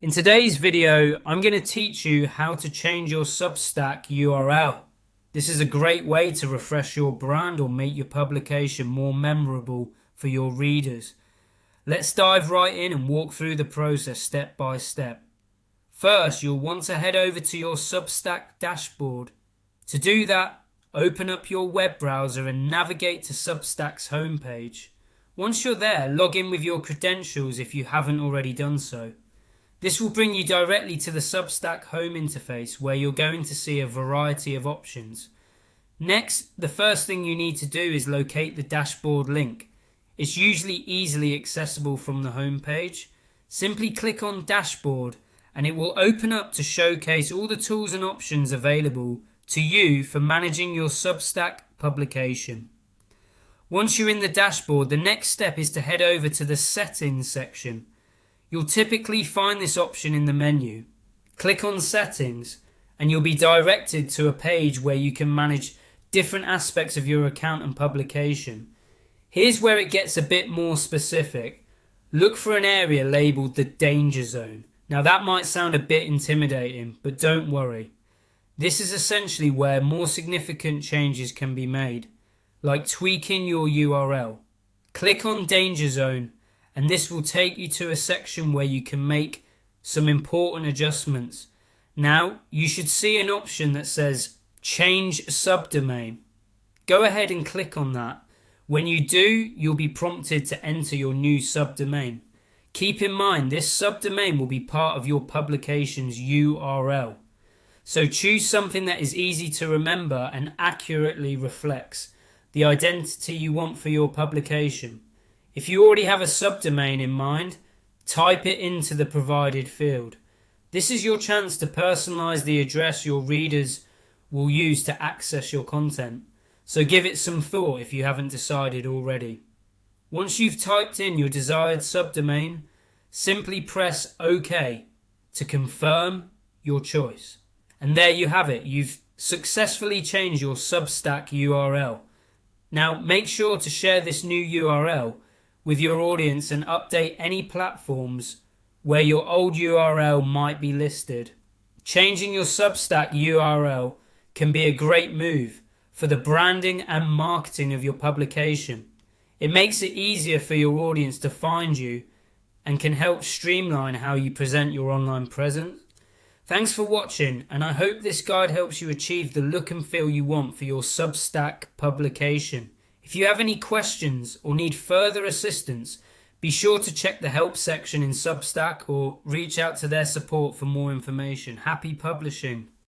In today's video, I'm going to teach you how to change your Substack URL. This is a great way to refresh your brand or make your publication more memorable for your readers. Let's dive right in and walk through the process step by step. First, you'll want to head over to your Substack dashboard. To do that, open up your web browser and navigate to Substack's homepage. Once you're there, log in with your credentials if you haven't already done so. This will bring you directly to the Substack home interface where you're going to see a variety of options. Next, the first thing you need to do is locate the dashboard link. It's usually easily accessible from the home page. Simply click on Dashboard and it will open up to showcase all the tools and options available to you for managing your Substack publication. Once you're in the dashboard, the next step is to head over to the Settings section. You'll typically find this option in the menu. Click on Settings and you'll be directed to a page where you can manage different aspects of your account and publication. Here's where it gets a bit more specific. Look for an area labelled the Danger Zone. Now that might sound a bit intimidating, but don't worry. This is essentially where more significant changes can be made, like tweaking your URL. Click on Danger Zone and this will take you to a section where you can make some important adjustments. Now, you should see an option that says Change Subdomain. Go ahead and click on that. When you do, you'll be prompted to enter your new subdomain. Keep in mind, this subdomain will be part of your publication's URL. So choose something that is easy to remember and accurately reflects the identity you want for your publication. If you already have a subdomain in mind, type it into the provided field. This is your chance to personalize the address your readers will use to access your content. So give it some thought if you haven't decided already. Once you've typed in your desired subdomain, simply press OK to confirm your choice. And there you have it. You've successfully changed your Substack URL. Now make sure to share this new URL with your audience and update any platforms where your old URL might be listed. Changing your Substack URL can be a great move for the branding and marketing of your publication. It makes it easier for your audience to find you and can help streamline how you present your online presence. Thanks for watching, and I hope this guide helps you achieve the look and feel you want for your Substack publication. If you have any questions or need further assistance, be sure to check the help section in Substack or reach out to their support for more information. Happy publishing!